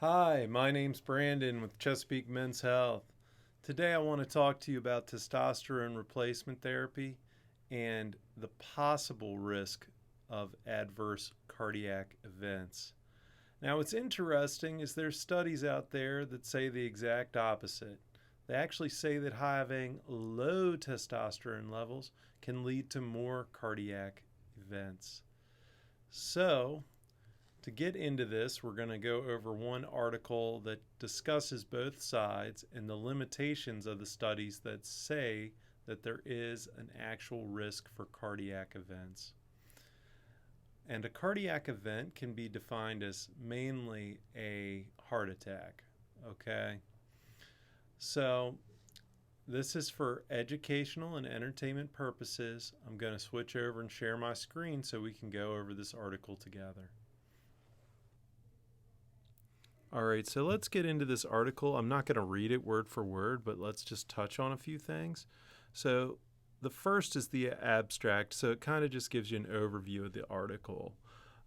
Hi, my name's Brandon with Chesapeake Men's Health. Today I want to talk to you about testosterone replacement therapy and the possible risk of adverse cardiac events. Now, what's interesting is there's studies out there that say the exact opposite. They actually say that having low testosterone levels can lead to more cardiac events. So, to get into this, we're going to go over one article that discusses both sides and the limitations of the studies that say that there is an actual risk for cardiac events. And a cardiac event can be defined as mainly a heart attack. Okay? So, this is for educational and entertainment purposes. I'm going to switch over and share my screen so we can go over this article together. All right, so let's get into this article. I'm not going to read it word for word, but let's just touch on a few things. So, the first is the abstract, so it kind of just gives you an overview of the article.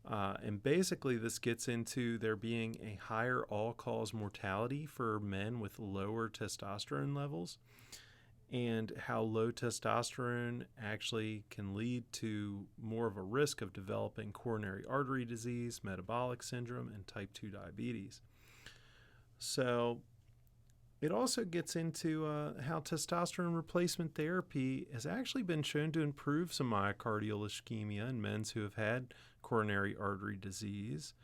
And basically, this gets into there being a higher all cause mortality for men with lower testosterone levels, and how low testosterone actually can lead to more of a risk of developing coronary artery disease, metabolic syndrome, and type 2 diabetes. So it also gets into how testosterone replacement therapy has actually been shown to improve some myocardial ischemia in men who have had coronary artery disease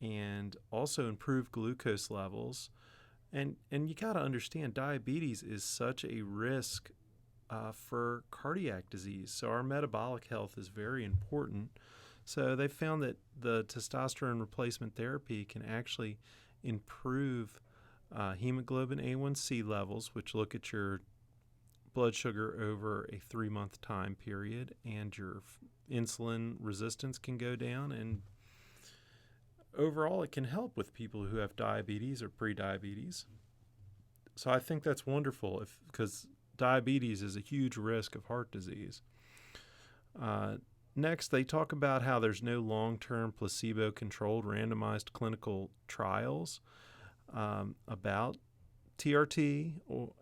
and also improve glucose levels. And you got to understand, diabetes is such a risk for cardiac disease. So our metabolic health is very important. So they found that the testosterone replacement therapy can actually improve hemoglobin A1C levels, which look at your blood sugar over a 3-month time period, and your insulin resistance can go down. And overall, it can help with people who have diabetes or prediabetes. So I think that's wonderful because diabetes is a huge risk of heart disease. Next, they talk about how there's no long-term placebo-controlled randomized clinical trials about TRT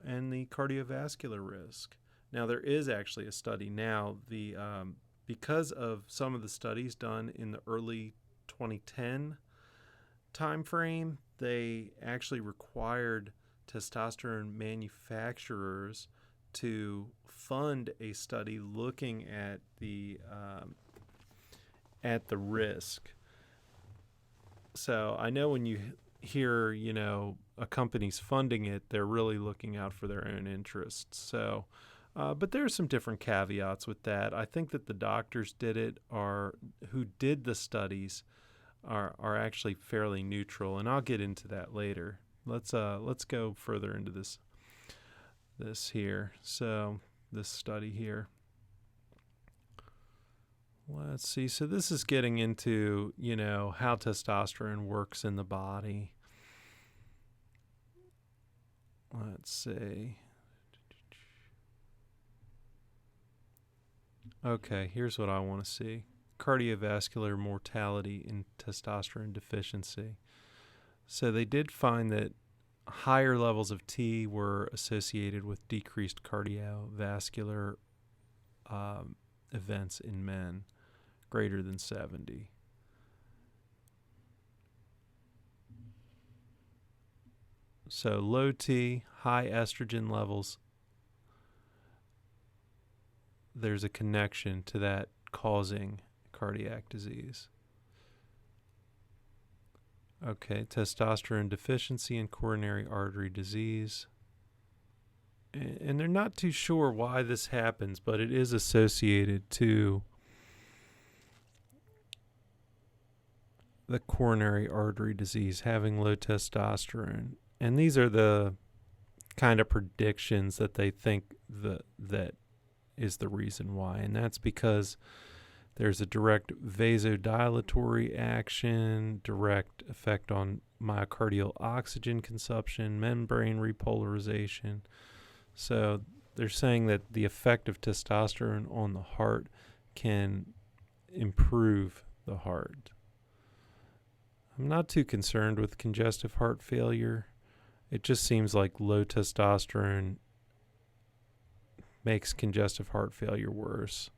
and the cardiovascular risk. Now, there is actually a study now. Because of some of the studies done in the early 2010 timeframe, they actually required testosterone manufacturers to fund a study looking at the risk. So I know when you hear, a company's funding it, they're really looking out for their own interests. So, but there's some different caveats with that. I think that the doctors who did the studies are actually fairly neutral, and I'll get into that later. Let's go further into this here. So this study here. Let's see. So this is getting into, how testosterone works in the body. Let's see. Okay, here's what I want to see. Cardiovascular mortality in testosterone deficiency. So they did find that higher levels of T were associated with decreased cardiovascular events in men greater than 70. So low T, high estrogen levels, there's a connection to that causing cardiac disease. Okay, testosterone deficiency and coronary artery disease. And they're not too sure why this happens, but it is associated to the coronary artery disease, having low testosterone. And these are the kind of predictions that they think that is the reason why. And that's because there's a direct vasodilatory action, direct effect on myocardial oxygen consumption, membrane repolarization. So they're saying that the effect of testosterone on the heart can improve the heart. I'm not too concerned with congestive heart failure. It just seems like low testosterone makes congestive heart failure worse.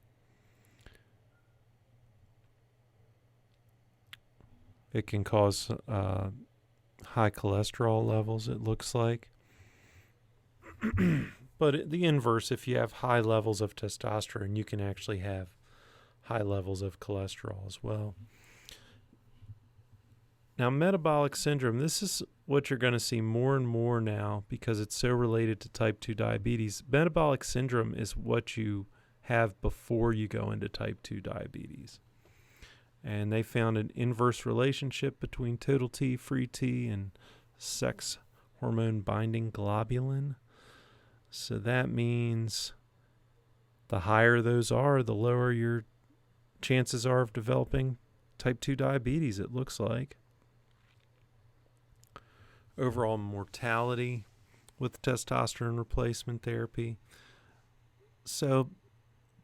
It can cause high cholesterol levels, it looks like. But the inverse, if you have high levels of testosterone, you can actually have high levels of cholesterol as well. Now, metabolic syndrome, this is what you're going to see more and more now because it's so related to type 2 diabetes. Metabolic syndrome is what you have before you go into type 2 diabetes. And they found an inverse relationship between total T, free T, and sex hormone binding globulin. So that means the higher those are, the lower your chances are of developing type 2 diabetes, it looks like. Overall mortality with testosterone replacement therapy. So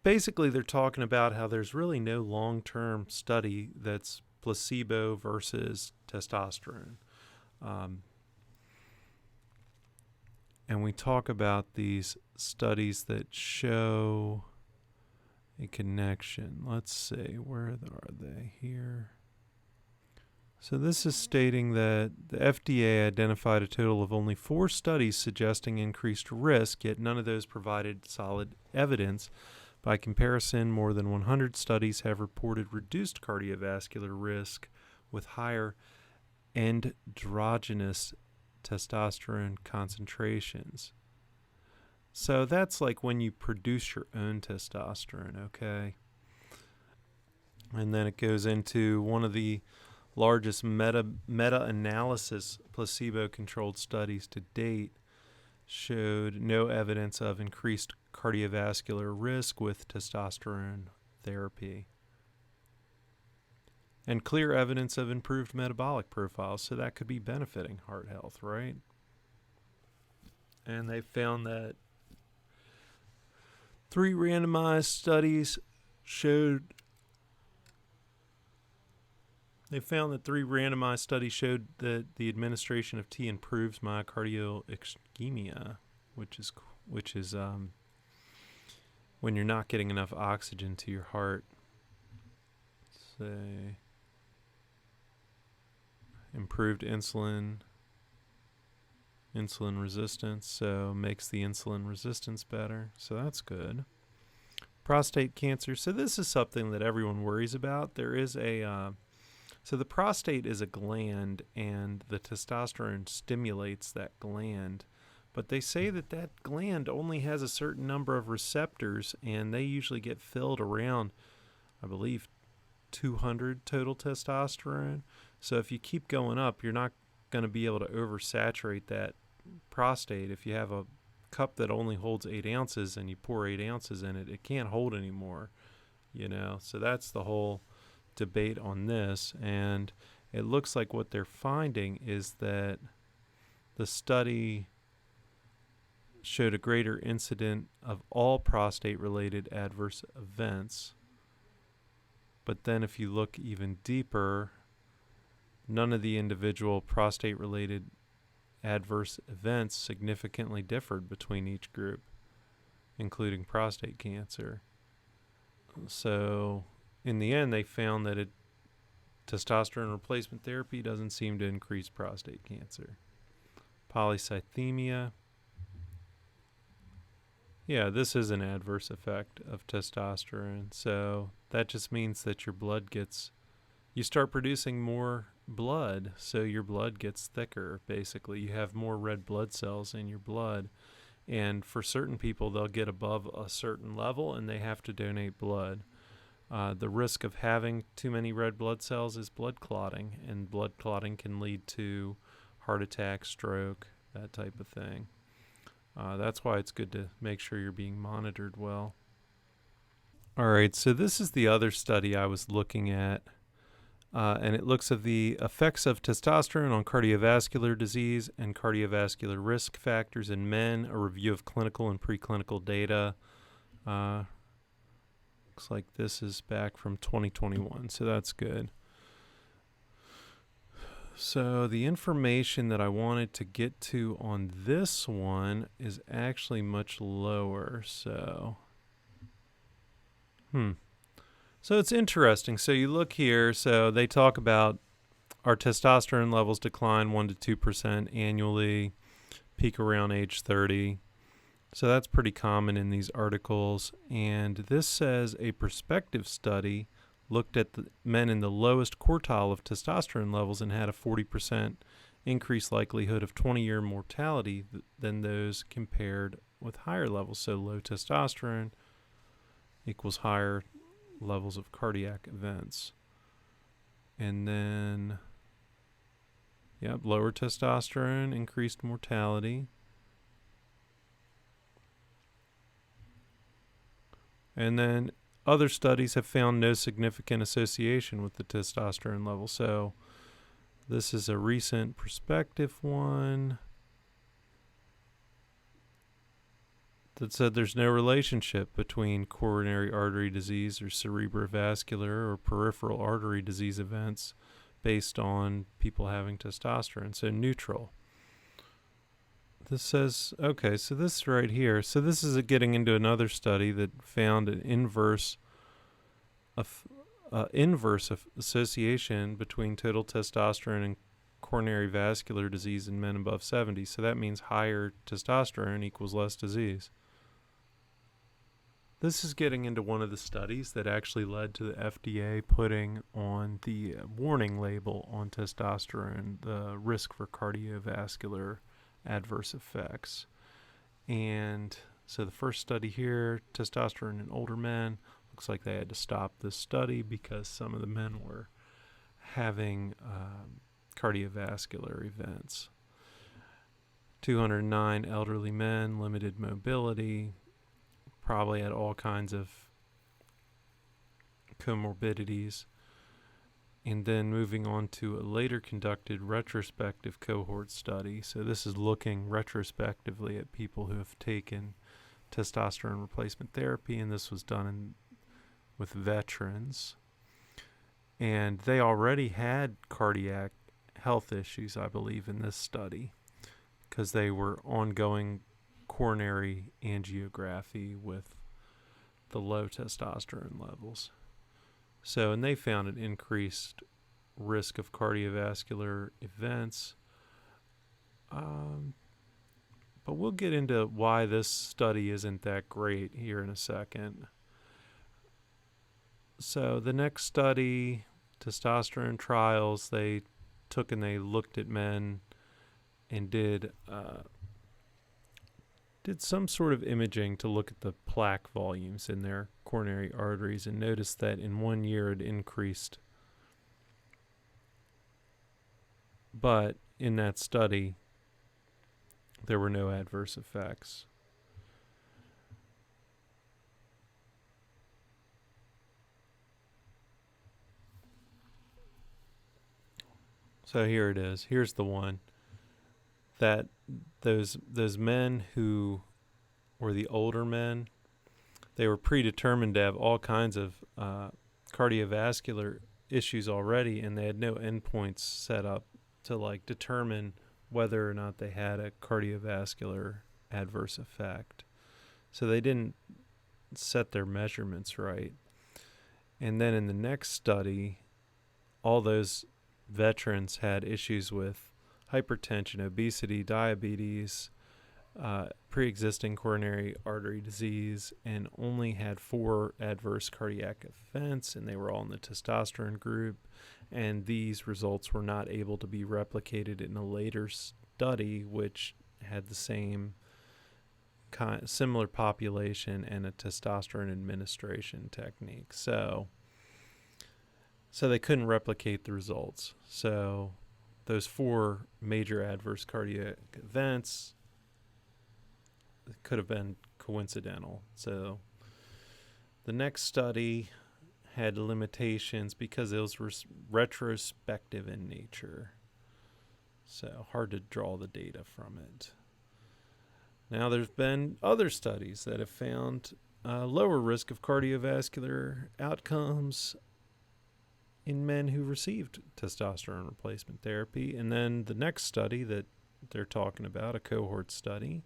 basically they're talking about how there's really no long-term study that's placebo versus testosterone. And we talk about these studies that show a connection. Let's see, where are they here? So this is stating that the FDA identified a total of only 4 studies suggesting increased risk, yet none of those provided solid evidence. By comparison, more than 100 studies have reported reduced cardiovascular risk with higher endogenous testosterone concentrations. So that's like when you produce your own testosterone, okay? And then it goes into one of the largest meta-analysis placebo-controlled studies to date showed no evidence of increased cardiovascular risk with testosterone therapy. And clear evidence of improved metabolic profiles, so that could be benefiting heart health, right? And they found that 3 randomized studies showed that the administration of tea improves myocardial ischemia, which is when you're not getting enough oxygen to your heart. Say improved insulin resistance, so makes the insulin resistance better. So that's good. Prostate cancer. So this is something that everyone worries about. There is so the prostate is a gland, and the testosterone stimulates that gland. But they say that gland only has a certain number of receptors, and they usually get filled around, I believe, 200 total testosterone. So if you keep going up, you're not going to be able to oversaturate that prostate. If you have a cup that only holds 8 ounces and you pour 8 ounces in it, it can't hold anymore, So that's the whole debate on this. And it looks like what they're finding is that the study showed a greater incident of all prostate-related adverse events. But then if you look even deeper, none of the individual prostate-related adverse events significantly differed between each group, including prostate cancer. So in the end, they found that testosterone replacement therapy doesn't seem to increase prostate cancer. Polycythemia. Yeah, this is an adverse effect of testosterone. So that just means that you start producing more blood, so your blood gets thicker, basically. You have more red blood cells in your blood. And for certain people, they'll get above a certain level and they have to donate blood. The risk of having too many red blood cells is blood clotting, and blood clotting can lead to heart attack, stroke, that type of thing. That's why it's good to make sure you're being monitored well. All right, so this is the other study I was looking at, and it looks at the effects of testosterone on cardiovascular disease and cardiovascular risk factors in men, a review of clinical and preclinical data. Looks like this is back from 2021, so that's good. So the information that I wanted to get to on this one is actually much lower. So it's interesting. So you look here. So they talk about our testosterone levels decline 1 to 2% annually, peak around age 30. So that's pretty common in these articles. And this says a prospective study looked at the men in the lowest quartile of testosterone levels and had a 40% increased likelihood of 20-year mortality than those compared with higher levels. So low testosterone equals higher levels of cardiac events. And then, lower testosterone, increased mortality. And then other studies have found no significant association with the testosterone level. So this is a recent prospective one that said there's no relationship between coronary artery disease or cerebrovascular or peripheral artery disease events based on people having testosterone. So neutral. This says, okay, so this right here. So this is getting into another study that found an inverse association between total testosterone and coronary vascular disease in men above 70. So that means higher testosterone equals less disease. This is getting into one of the studies that actually led to the FDA putting on the warning label on testosterone, the risk for cardiovascular adverse effects. And so the first study here, testosterone in older men, looks like they had to stop this study because some of the men were having cardiovascular events. 209 elderly men, limited mobility, probably had all kinds of comorbidities. And then moving on to a later conducted retrospective cohort study. So this is looking retrospectively at people who have taken testosterone replacement therapy, and this was done with veterans. And they already had cardiac health issues, I believe, in this study because they were ongoing coronary angiography with the low testosterone levels. So, and they found an increased risk of cardiovascular events. But we'll get into why this study isn't that great here in a second. So the next study, testosterone trials, they took and they looked at men and did some sort of imaging to look at the plaque volumes in their coronary arteries and noticed that in 1 year it increased. But in that study, there were no adverse effects. So here it is. Here's the one that those men who were the older men, they were predetermined to have all kinds of cardiovascular issues already, and they had no endpoints set up to determine whether or not they had a cardiovascular adverse effect. So they didn't set their measurements right. And then in the next study, all those veterans had issues with hypertension, obesity, diabetes, pre-existing coronary artery disease, and only had 4 adverse cardiac events, and they were all in the testosterone group. And these results were not able to be replicated in a later study, which had the same similar population and a testosterone administration technique. So they couldn't replicate the results. So those 4 major adverse cardiac events could have been coincidental. So the next study had limitations because it was retrospective in nature. So hard to draw the data from it. Now there's been other studies that have found lower risk of cardiovascular outcomes in men who received testosterone replacement therapy. And then the next study that they're talking about, a cohort study,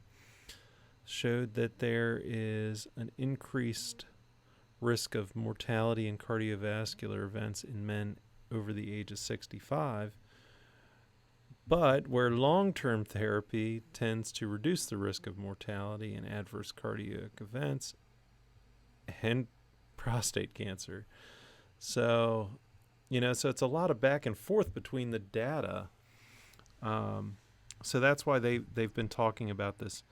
showed that there is an increased risk of mortality and cardiovascular events in men over the age of 65, but where long-term therapy tends to reduce the risk of mortality and adverse cardiac events and prostate cancer. So, so it's a lot of back and forth between the data. So that's why they've been talking about this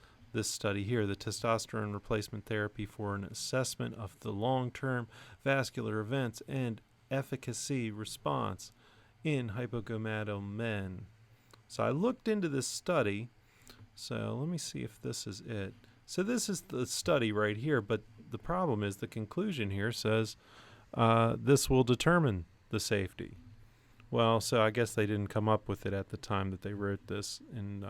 study here, the testosterone replacement therapy for an assessment of the long-term vascular events and efficacy response in hypogonadal men. So I looked into this study. So let me see if this is it. So this is the study right here, but the problem is the conclusion here says this will determine the safety. Well, so I guess they didn't come up with it at the time that they wrote this in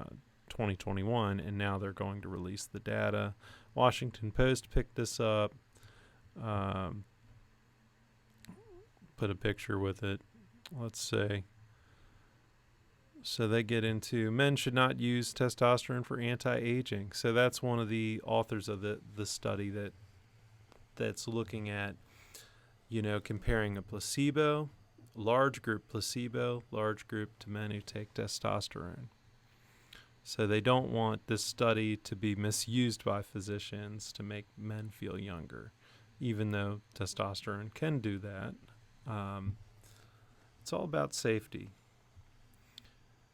2021, and now they're going to release the data. Washington Post picked this up, put a picture with it. Let's say. So they get into men should not use testosterone for anti-aging. So that's one of the authors of the study that's looking at, comparing a placebo, large group placebo, large group to men who take testosterone. So they don't want this study to be misused by physicians to make men feel younger, even though testosterone can do that. It's all about safety.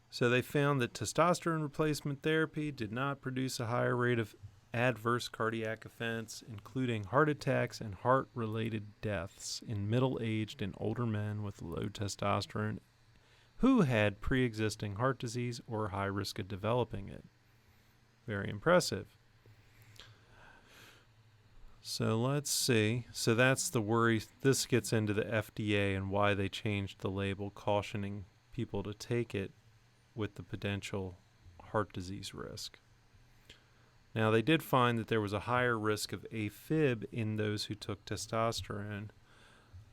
So they found that testosterone replacement therapy did not produce a higher rate of adverse cardiac events, including heart attacks and heart-related deaths in middle-aged and older men with low testosterone who had pre-existing heart disease or high risk of developing it. Very impressive. So let's see. So that's the worry. This gets into the FDA and why they changed the label, cautioning people to take it with the potential heart disease risk. Now, they did find that there was a higher risk of AFib in those who took testosterone.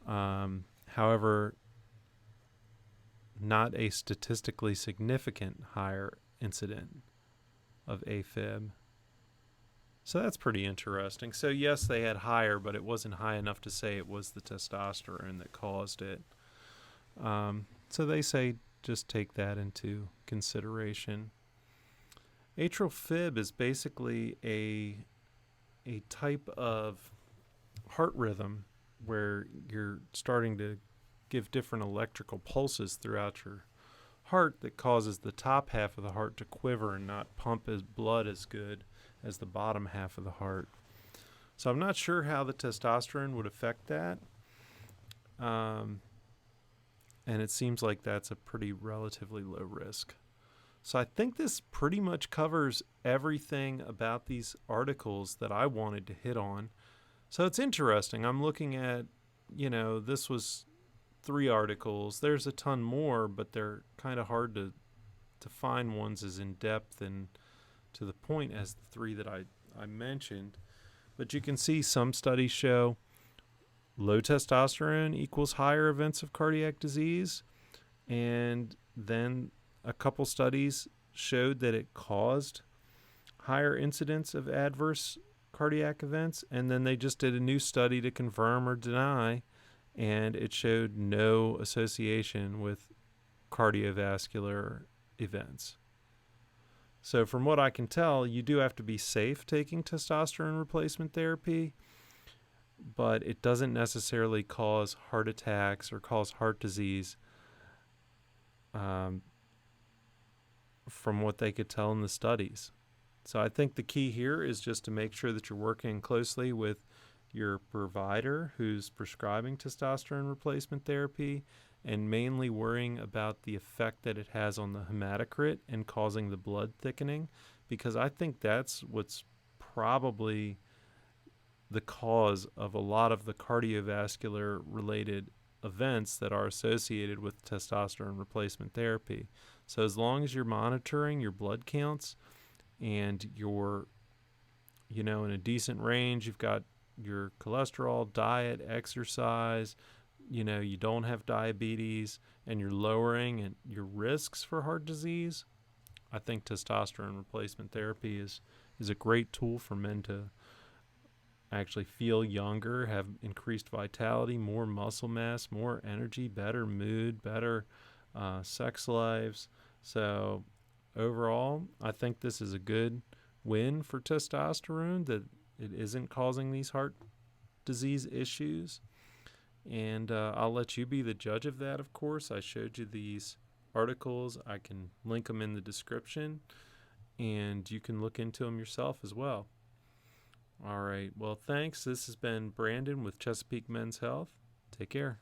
However, not a statistically significant higher incident of AFib. So that's pretty interesting. So yes, they had higher, but it wasn't high enough to say it was the testosterone that caused it. So they say just take that into consideration. Atrial fib is basically a type of heart rhythm where you're starting to give different electrical pulses throughout your heart that causes the top half of the heart to quiver and not pump as blood as good as the bottom half of the heart. So I'm not sure how the testosterone would affect that. And it seems like that's a pretty relatively low risk. So I think this pretty much covers everything about these articles that I wanted to hit on. So it's interesting. I'm looking at, this was 3 articles. There's a ton more, but they're kind of hard to find ones as in-depth and to the point as the 3 that I mentioned. But you can see some studies show low testosterone equals higher events of cardiac disease. And then a couple studies showed that it caused higher incidence of adverse cardiac events. And then they just did a new study to confirm or deny, and it showed no association with cardiovascular events. So from what I can tell, you do have to be safe taking testosterone replacement therapy, but it doesn't necessarily cause heart attacks or cause heart disease, from what they could tell in the studies. So I think the key here is just to make sure that you're working closely with your provider who's prescribing testosterone replacement therapy, and mainly worrying about the effect that it has on the hematocrit and causing the blood thickening, because I think that's what's probably the cause of a lot of the cardiovascular related events that are associated with testosterone replacement therapy. So as long as you're monitoring your blood counts and you're, in a decent range, you've got your cholesterol, diet, exercise, you don't have diabetes and you're lowering your risks for heart disease, I think testosterone replacement therapy is a great tool for men to actually feel younger, have increased vitality, more muscle mass, more energy, better mood, better sex lives. So overall, I think this is a good win for testosterone, that it isn't causing these heart disease issues. And I'll let you be the judge of that, of course. I showed you these articles. I can link them in the description, and you can look into them yourself as well. All right. Well, thanks. This has been Brandon with Chesapeake Men's Health. Take care.